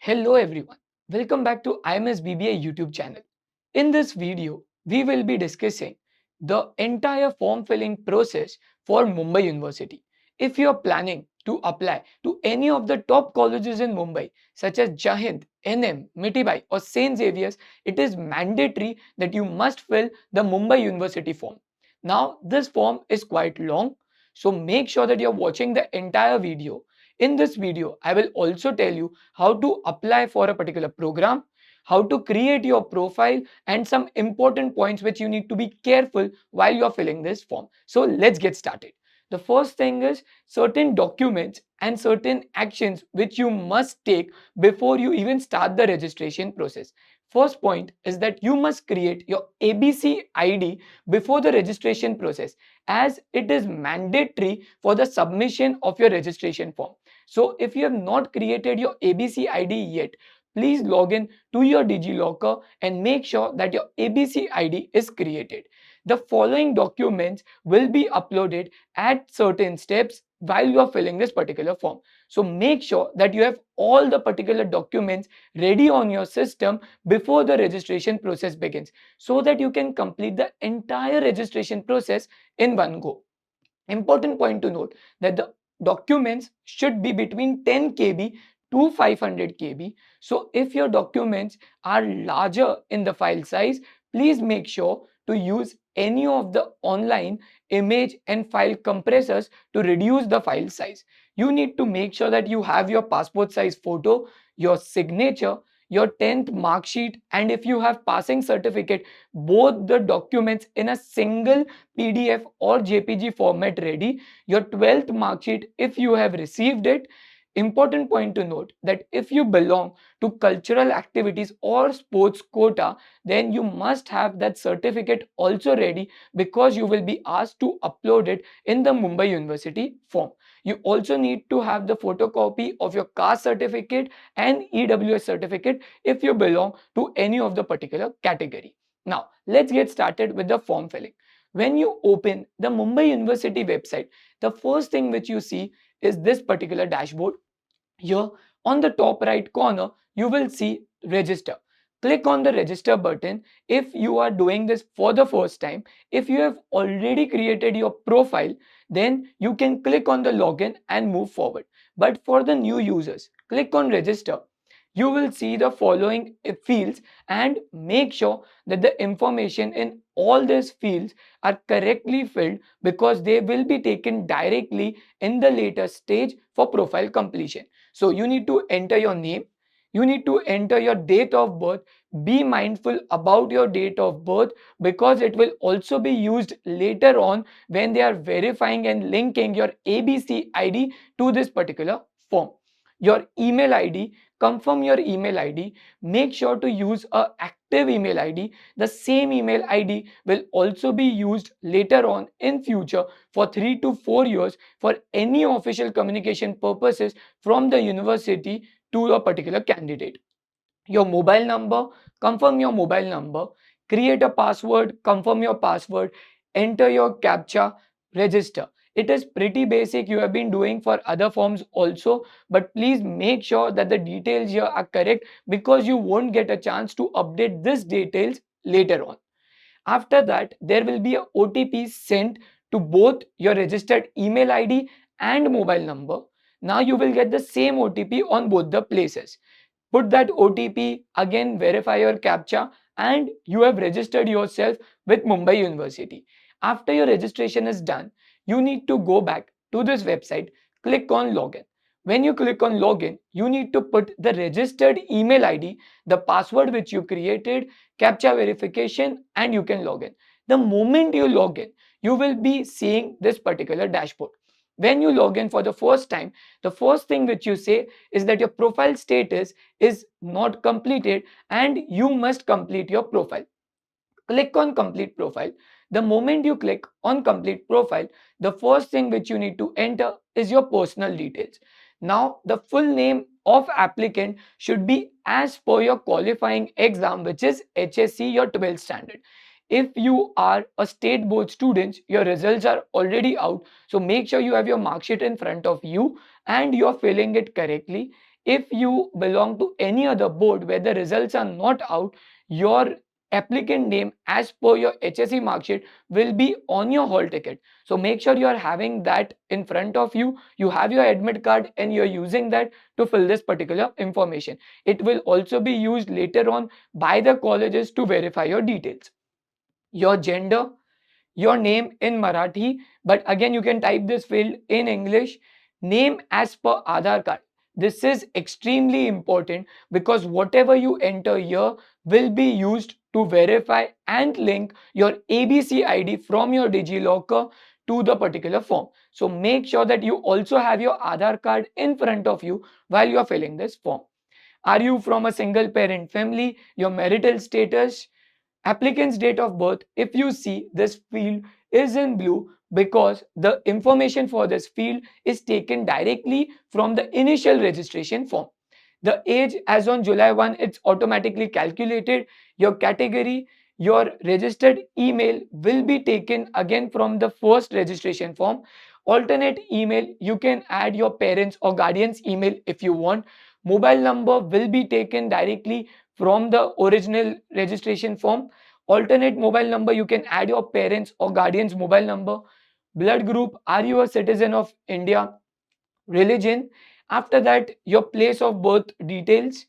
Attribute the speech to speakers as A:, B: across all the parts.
A: Hello everyone, welcome back to IMS BBA YouTube channel. In this video, we will be discussing the entire form filling process for Mumbai University. If you are planning to apply to any of the top colleges in Mumbai, such as Jai Hind, NM, Mithibai or St. Xavier's, it is mandatory that you must fill the Mumbai University form. Now, this form is quite long, so make sure that you are watching the entire video. In this video, I will also tell you how to apply for a particular program, how to create your profile, and some important points which you need to be careful while you are filling this form. So let's get started. The first thing is certain documents and certain actions which you must take before you even start the registration process. First point is that you must create your ABC ID before the registration process, as it is mandatory for the submission of your registration form. So if you have not created your ABC ID yet, please log in to your DigiLocker and make sure that your ABC ID is created. The following documents will be uploaded at certain steps while you are filling this particular form. So make sure that you have all the particular documents ready on your system before the registration process begins, so that you can complete the entire registration process in one go. Important point to note that the documents should be between 10 KB to 500 KB. So if your documents are larger in the file size, please make sure to use any of the online image and file compressors to reduce the file size. You need to make sure that you have your passport size photo, your signature, your 10th mark sheet, and if you have passing certificate, both the documents in a single PDF or JPG format ready, your 12th mark sheet if you have received it. Important point to note that if you belong to cultural activities or sports quota, then you must have that certificate also ready, because you will be asked to upload it in the Mumbai University form. You also need to have the photocopy of your caste certificate and EWS certificate if you belong to any of the particular category. Now, let's get started with the form filling. When you open the Mumbai University website, the first thing which you see is this particular dashboard. Here on the top right corner, you will see register. Click on the register button if you are doing this for the first time. If you have already created your profile, then you can click on the login and move forward. But for the new users, click on register. You will see the following fields, and make sure that the information in all these fields are correctly filled, because they will be taken directly in the later stage for profile completion. So you need to enter your name, you need to enter your date of birth. Be mindful about your date of birth, because it will also be used later on when they are verifying and linking your ABC ID to this particular form. Your email ID, confirm your email ID. Make sure to use a active email ID. The same email ID will also be used later on in future for 3 to 4 years for any official communication purposes from the university to a particular candidate. Your mobile number, confirm your mobile number. Create a password, confirm your password. Enter your captcha, register. It is pretty basic, you have been doing for other forms also, but please make sure that the details here are correct, because you won't get a chance to update these details later on. After that, there will be a OTP sent to both your registered email ID and mobile number. Now you will get the same OTP on both the places. Put that OTP, again verify your captcha, and you have registered yourself with Mumbai University. After your registration is done, you need to go back to this website, click on login. When you click on login, you need to put the registered email ID, the password which you created, captcha verification, and you can log in. The moment you log in, you will be seeing this particular dashboard. When you log in for the first time, the first thing which you say is that your profile status is not completed and you must complete your profile. Click on complete profile. The moment you click on complete profile, the first thing which you need to enter is your personal details. Now the full name of applicant should be as per your qualifying exam, which is HSC, your 12th standard. If you are a state board student, your results are already out, so make sure you have your mark sheet in front of you and you are filling it correctly. If you belong to any other board where the results are not out, your applicant name as per your HSC mark sheet will be on your hall ticket. So make sure you are having that in front of you. You have your admit card and you're using that to fill this particular information. It will also be used later on by the colleges to verify your details. Your gender, your name in Marathi, but again you can type this field in English. Name as per Aadhaar card. This is extremely important because whatever you enter here will be used to verify and link your ABC ID from your DigiLocker to the particular form. So make sure that you also have your Aadhaar card in front of you while you are filling this form. Are you from a single parent family? Your marital status, applicant's date of birth. If you see, this field is in blue because the information for this field is taken directly from the initial registration form. The age as on July 1, it's automatically calculated. Your category, your registered email will be taken again from the first registration form. Alternate email, you can add your parents or guardians email if you want. Mobile number will be taken directly from the original registration form. Alternate mobile number, you can add your parents or guardians mobile number. Blood group, are you a citizen of India? Religion, after that your place of birth details.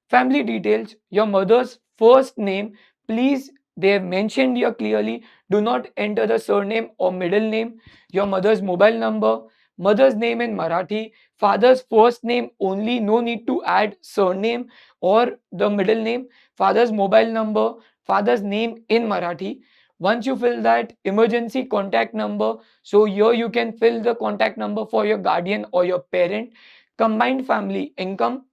A: Family details, your mother's first name, please, they have mentioned here clearly, do not enter the surname or middle name. Your mother's mobile number, mother's name in Marathi, father's first name only, no need to add surname or the middle name. Father's mobile number, father's name in Marathi. Once you fill that, emergency contact number, so here you can fill the contact number for your guardian or your parent. Combined family income,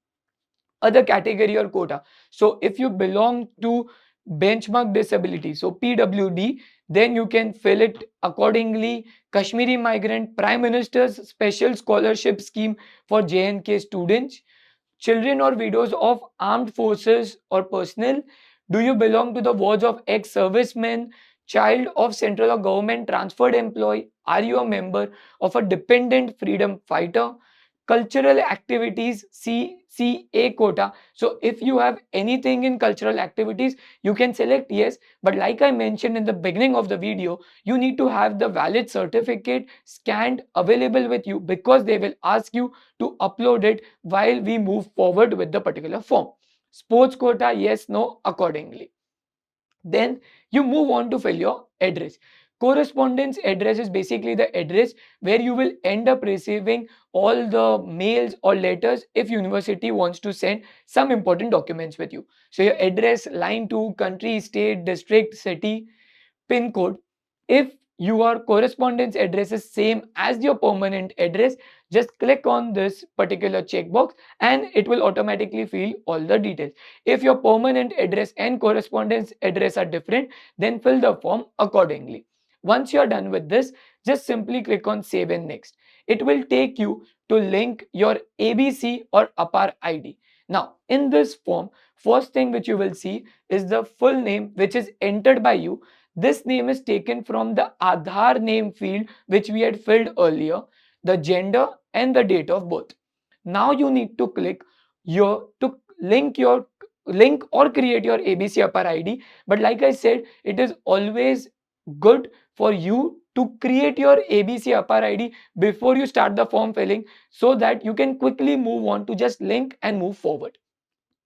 A: other category or quota. So if you belong to benchmark disability, so PWD, then you can fill it accordingly. Kashmiri migrant, Prime Minister's special scholarship scheme for J&K students. Children or widows of armed forces or personnel. Do you belong to the wards of ex-servicemen? Child of central or government transferred employee? Are you a member of a dependent freedom fighter? Cultural activities, CCA quota. So if you have anything in cultural activities, you can select yes. But like I mentioned in the beginning of the video, you need to have the valid certificate scanned available with you because they will ask you to upload it while we move forward with the particular form. Sports quota, yes, no, accordingly. Then you move on to fill your address. Correspondence address is basically the address where you will end up receiving all the mails or letters if university wants to send some important documents with you. So your address, line 2, country, state, district, city, pin code. If your correspondence address is same as your permanent address, just click on this particular checkbox and it will automatically fill all the details. If your permanent address and correspondence address are different, then fill the form accordingly. Once you are done with this, just simply click on save and next. It will take you to link your ABC or APAR ID. Now, in this form, first thing which you will see is the full name which is entered by you. This name is taken from the Aadhaar name field which we had filled earlier, the gender and the date of birth. Now you need to click your to link or create your ABC upper ID. But like I said, it is always good for you to create your ABC upper ID before you start the form filling so that you can quickly move on to just link and move forward.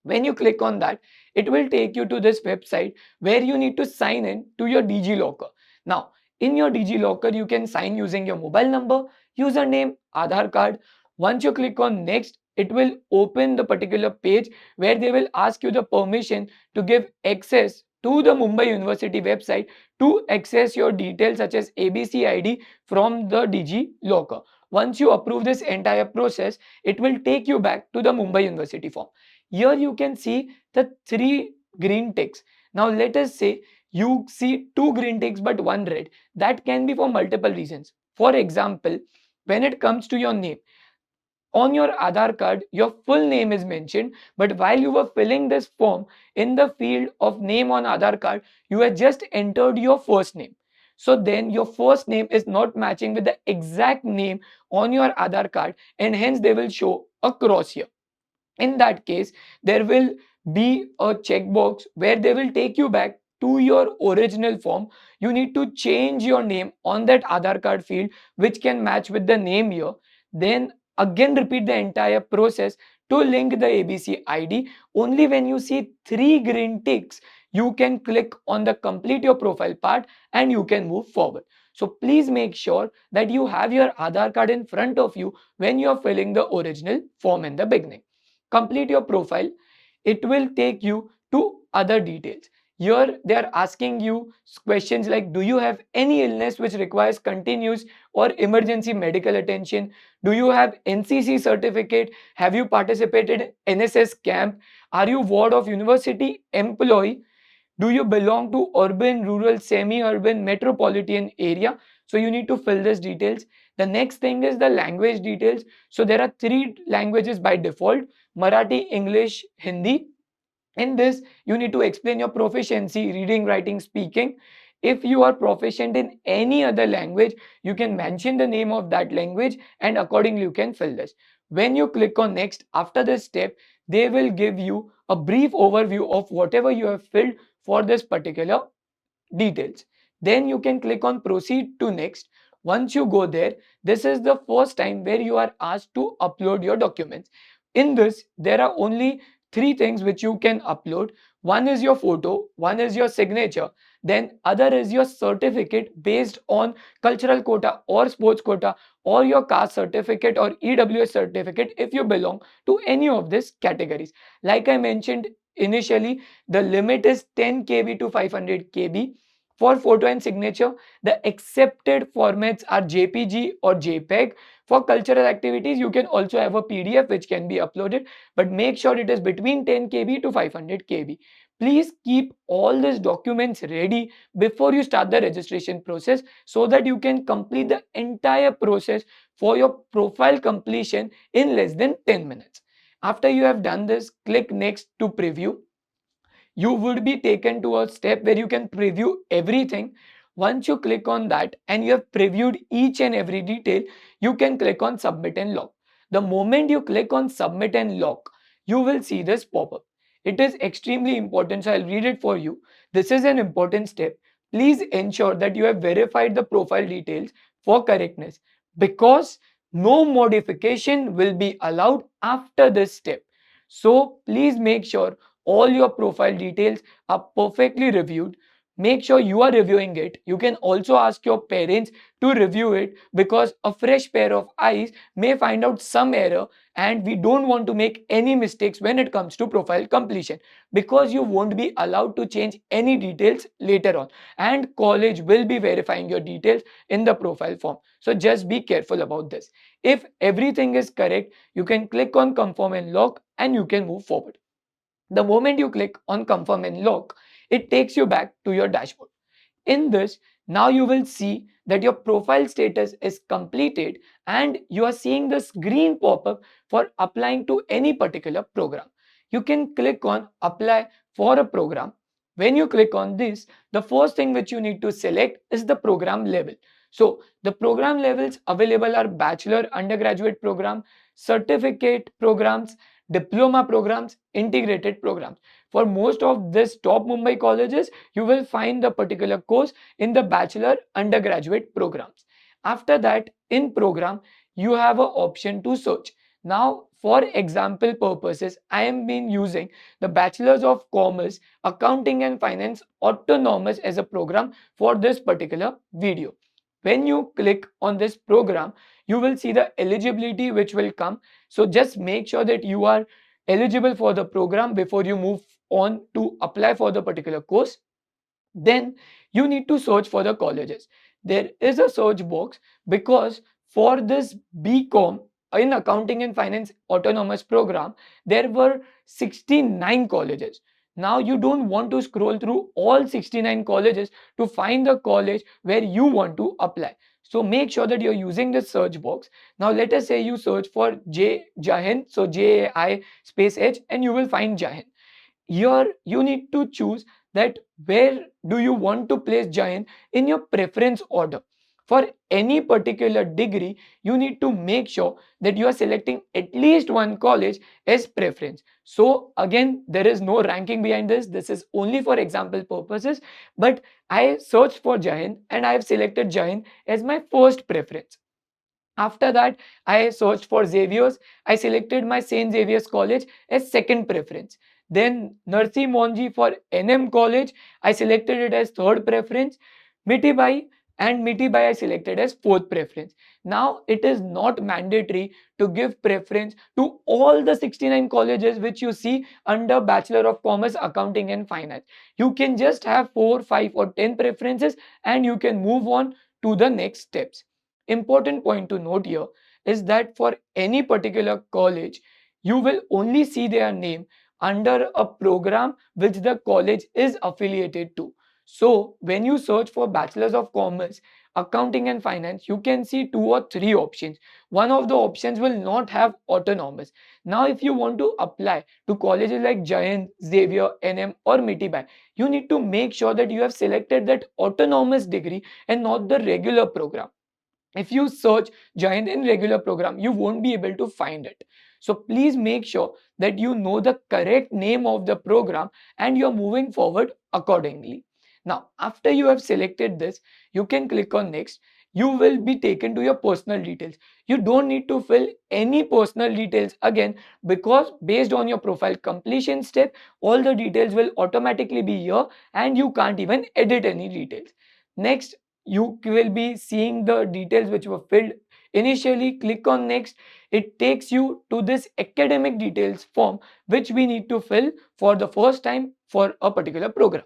A: When you click on that, it will take you to this website where you need to sign in to your DigiLocker. Now, in your DigiLocker, you can sign using your mobile number, username, Aadhaar card. Once you click on next, it will open the particular page where they will ask you the permission to give access to the Mumbai University website to access your details such as ABC ID from the DigiLocker. Once you approve this entire process, it will take you back to the Mumbai University form. Here you can see the 3 green ticks. Now let us say you see 2 green ticks but 1 red. That can be for multiple reasons. For example, when it comes to your name, on your Aadhaar card, your full name is mentioned, but while you were filling this form, in the field of name on Aadhaar card, you had just entered your first name. So then your first name is not matching with the exact name on your Aadhaar card, and hence they will show a cross here. In that case, there will be a checkbox where they will take you back to your original form. You need to change your name on that Aadhaar card field, which can match with the name here. Then again repeat the entire process to link the ABC ID. Only when you see three green ticks, you can click on the complete your profile part and you can move forward. So please make sure that you have your Aadhaar card in front of you when you are filling the original form in the beginning. Complete your profile. It will take you to other details. Here they are asking you questions like, do you have any illness which requires continuous or emergency medical attention? Do you have NCC certificate? Have you participated in NSS camp? Are you ward of university employee? Do you belong to urban, rural, semi-urban, metropolitan area? So you need to fill these details. The next thing is the language details. So there are three languages by default: Marathi, English, Hindi. In this, you need to explain your proficiency: reading, writing, speaking. If you are proficient in any other language, you can mention the name of that language and accordingly you can fill this. When you click on next, after this step, they will give you a brief overview of whatever you have filled for this particular details. Then you can click on proceed to next. Once you go there, this is the first time where you are asked to upload your documents. In this, there are only three things which you can upload. One is your photo, one is your signature, then other is your certificate based on cultural quota or sports quota, or your caste certificate or EWS certificate if you belong to any of these categories. Like I mentioned initially, the limit is 10 KB to 500 KB. For photo and signature, the accepted formats are JPG or JPEG. For cultural activities, you can also have a PDF which can be uploaded, but make sure it is between 10 KB to 500 KB. Please keep all these documents ready before you start the registration process so that you can complete the entire process for your profile completion in less than 10 minutes. After you have done this, click next to preview. You would be taken to a step where you can preview everything. Once you click on that and you have previewed each and every detail, you can click on submit and lock. The moment you click on submit and lock, you will see this pop up. It is extremely important, so I'll read it for you. This is an important step. Please ensure that you have verified the profile details for correctness, because no modification will be allowed after this step. So please make sure all your profile details are perfectly reviewed. Make sure you are reviewing it. You can also ask your parents to review it, because a fresh pair of eyes may find out some error, and we don't want to make any mistakes when it comes to profile completion, because you won't be allowed to change any details later on, and college will be verifying your details in the profile form. So just be careful about this. If everything is correct, you can click on confirm and lock and you can move forward. The moment you click on confirm and lock, it takes you back to your dashboard. In this, now you will see that your profile status is completed and you are seeing this green pop-up for applying to any particular program. You can click on apply for a program. When you click on this, the first thing which you need to select is the program level. So the program levels available are bachelor, undergraduate program, certificate programs, diploma programs, integrated programs. For most of this top Mumbai colleges, you will find the particular course in the bachelor undergraduate programs. After that, in program, you have an option to search. Now, for example purposes, I am been using the Bachelor's of Commerce, Accounting and Finance Autonomous as a program for this particular video. When you click on this program, you will see the eligibility which will come. So just make sure that you are eligible for the program before you move on to apply for the particular course. Then you need to search for the colleges. There is a search box, because for this BCOM in Accounting and Finance Autonomous Program, there were 69 colleges. Now you don't want to scroll through all 69 colleges to find the college where you want to apply. So make sure that you're using the search box. Now let us say you search for Jai Hind, so Jai space H, and you will find Jai Hind. Here you need to choose that where do you want to place Jai Hind in your preference order. For any particular degree, you need to make sure that you are selecting at least one college as preference. So again, there is no ranking behind this. This is only for example purposes. But I searched for Jai Hind and I have selected Jai Hind as my first preference. After that, I searched for Xavier's. I selected my St. Xavier's College as second preference. Then Narsi Monji for NM College, I selected it as third preference. Mithibai and Mithibai I selected as fourth preference. Now it is not mandatory to give preference to all the 69 colleges which you see under Bachelor of Commerce, Accounting and Finance. You can just have 4, 5 or 10 preferences and you can move on to the next steps. Important point to note here is that for any particular college, you will only see their name under a program which the college is affiliated to. So when you search for Bachelors of Commerce, Accounting and Finance, you can see 2 or 3 options. One of the options will not have autonomous. Now if you want to apply to colleges like Jai Hind, Xavier, NM or Mithibai, you need to make sure that you have selected that autonomous degree and not the regular program. If you search Jai Hind in regular program, you won't be able to find it. So please make sure that you know the correct name of the program and you're moving forward accordingly. Now, after you have selected this, you can click on next. You will be taken to your personal details. You don't need to fill any personal details again, because based on your profile completion step, all the details will automatically be here and you can't even edit any details. Next, you will be seeing the details which were filled initially. Click on next. It takes you to this academic details form which we need to fill for the first time for a particular program.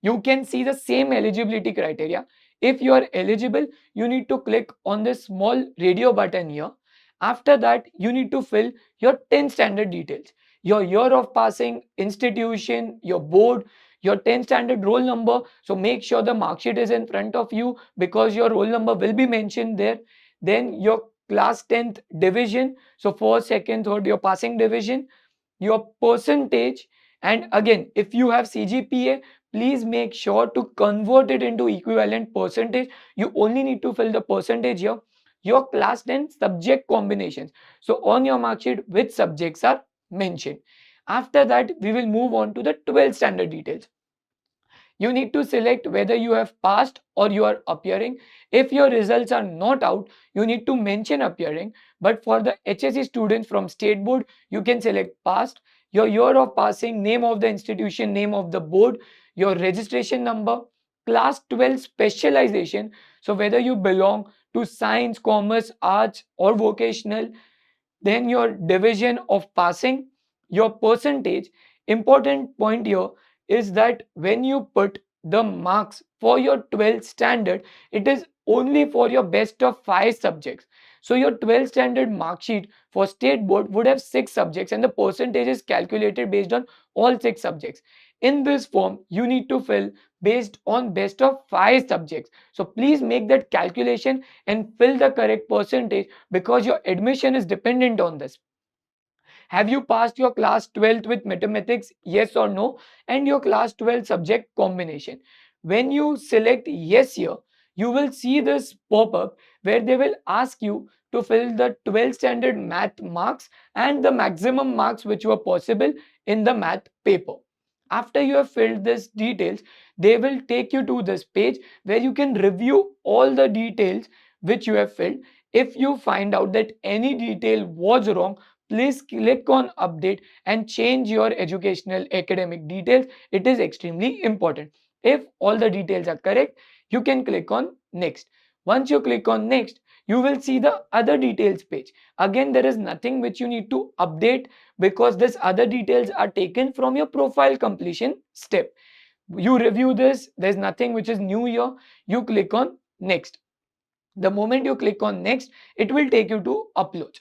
A: You can see the same eligibility criteria. If you are eligible, you need to click on this small radio button here. After that, you need to fill your 10 standard details, your year of passing, institution, your board, your 10 standard roll number. So make sure the mark sheet is in front of you because your roll number will be mentioned there. Then your class 10th division, so first, second, third, your passing division, your percentage, and again if you have CGPA, please make sure to convert it into equivalent percentage. You only need to fill the percentage here. Your class 10 subject combinations, so on your mark sheet which subjects are mentioned. After that, we will move on to the 12th standard details. You need to select whether you have passed or you are appearing. If your results are not out, you need to mention appearing. But for the HSC students from state board, you can select passed, your year of passing, name of the institution, name of the board, your registration number, class 12 specialization. So whether you belong to science, commerce, arts or vocational, then your division of passing, your percentage. Important point here is that when you put the marks for your 12th standard, it is only for your best of 5 subjects. So your 12th standard mark sheet for state board would have 6 subjects and the percentage is calculated based on all 6 subjects. In this form, you need to fill based on best of 5 subjects. So please make that calculation and fill the correct percentage because your admission is dependent on this. Have you passed your class 12th with mathematics? Yes or no? And your class 12 subject combination. When you select yes here, you will see this pop up where they will ask you to fill the 12th standard math marks and the maximum marks which were possible in the math paper. After you have filled these details, they will take you to this page where you can review all the details which you have filled. If you find out that any detail was wrong, please click on update and change your educational academic details. It is extremely important. If all the details are correct, you can click on next. Once you click on next, you will see the other details page. Again, there is nothing which you need to update because this other details are taken from your profile completion step. You review this, there's nothing which is new here. You click on next. The moment you click on next, it will take you to upload.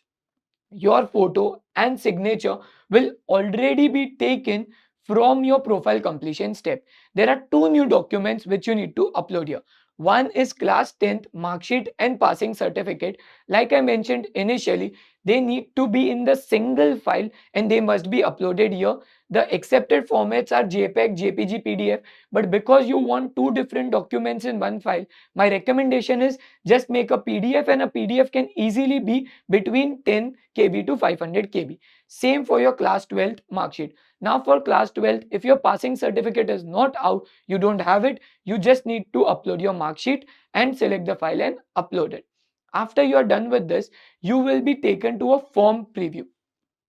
A: Your photo and signature will already be taken from your profile completion step. There are 2 new documents which you need to upload here. One is class 10th mark sheet and passing certificate. Like I mentioned initially, they need to be in the single file and they must be uploaded here. The accepted formats are JPEG, JPG, PDF. But because you want two different documents in one file, my recommendation is just make a PDF, and a PDF can easily be between 10 KB to 500 KB. Same for your class 12th mark sheet. Now for class 12th, if your passing certificate is not out, you don't have it, you just need to upload your mark sheet and select the file and upload it. After you are done with this, you will be taken to a form preview.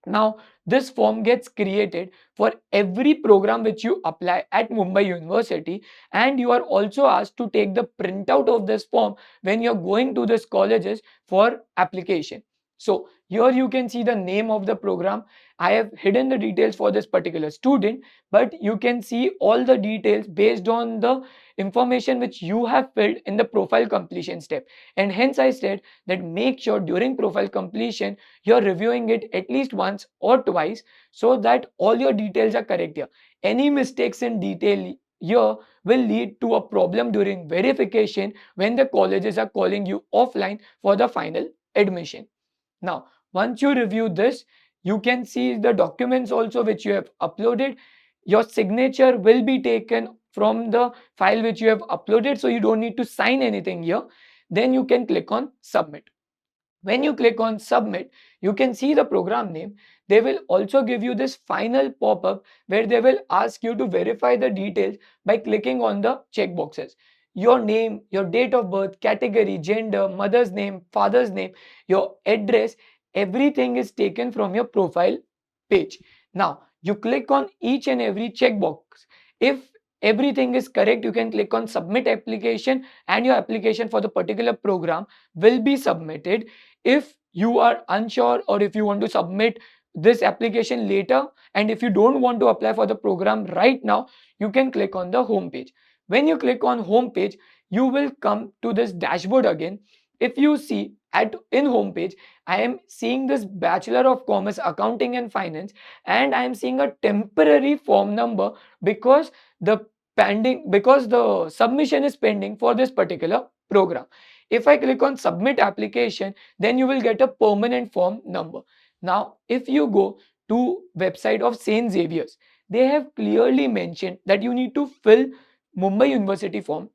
A: Now, this form gets created for every program which you apply at Mumbai University, and you are also asked to take the printout of this form when you're going to these colleges for application. So, here you can see the name of the program. I have hidden the details for this particular student, but you can see all the details based on the information which you have filled in the profile completion step. And hence, I said that make sure during profile completion you're reviewing it at least once or twice so that all your details are correct here. Any mistakes in detail here will lead to a problem during verification when the colleges are calling you offline for the final admission. Now, once you review this, you can see the documents also which you have uploaded. Your signature will be taken from the file which you have uploaded, so you don't need to sign anything here. Then you can click on submit. When you click on submit, you can see the program name. They will also give you this final pop-up where they will ask you to verify the details by clicking on the checkboxes. Your name, your date of birth, category, gender, mother's name, father's name, your address, everything is taken from your profile page. Now, you click on each and every checkbox. If everything is correct, you can click on submit application and your application for the particular program will be submitted. If you are unsure or if you want to submit this application later and if you don't want to apply for the program right now, you can click on the home page. When you click on home page, you will come to this dashboard again. If you see at in home page, I am seeing this Bachelor of Commerce Accounting and Finance, and I am seeing a temporary form number because the submission is pending for this particular program. If I click on submit application, then you will get a permanent form number. Now, if you go to website of St. Xavier's, they have clearly mentioned that you need to fill Mumbai University form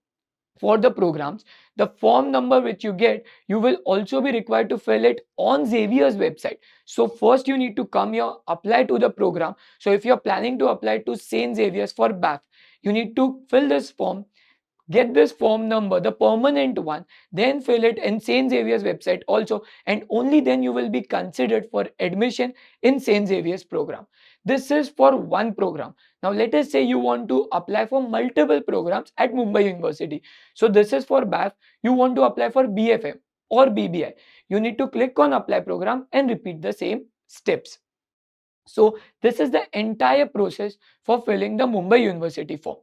A: for the programs. The form number which you get, you will also be required to fill it on Xavier's website. So first you need to come here, apply to the program. So if you're planning to apply to St. Xavier's for BAF, you need to fill this form, get this form number, the permanent one, then fill it in St. Xavier's website also, and only then you will be considered for admission in St. Xavier's program. This is for one program. Now let us say you want to apply for multiple programs at Mumbai University. So this is for BAF, you want to apply for BFM or BBI. You need to click on apply program and repeat the same steps. So this is the entire process for filling the Mumbai University form.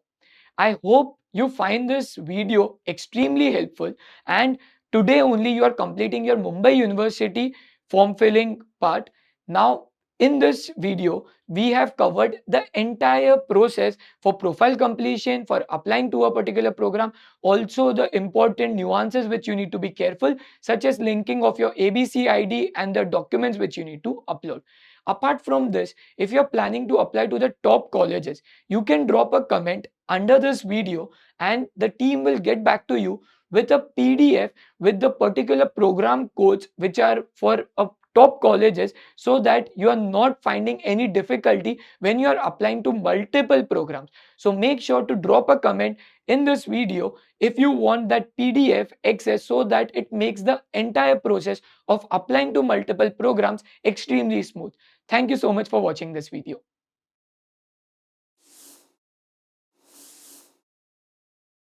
A: I hope you find this video extremely helpful, and today only you are completing your Mumbai University form filling part. Now in this video we have covered the entire process for profile completion, for applying to a particular program, also the important nuances which you need to be careful, such as linking of your ABC ID and the documents which you need to upload. Apart from this, if you are planning to apply to the top colleges, you can drop a comment under this video and the team will get back to you with a PDF with the particular program codes which are for top colleges, so that you are not finding any difficulty when you are applying to multiple programs. So make sure to drop a comment in this video if you want that PDF access, so that it makes the entire process of applying to multiple programs extremely smooth. Thank you so much for watching this video.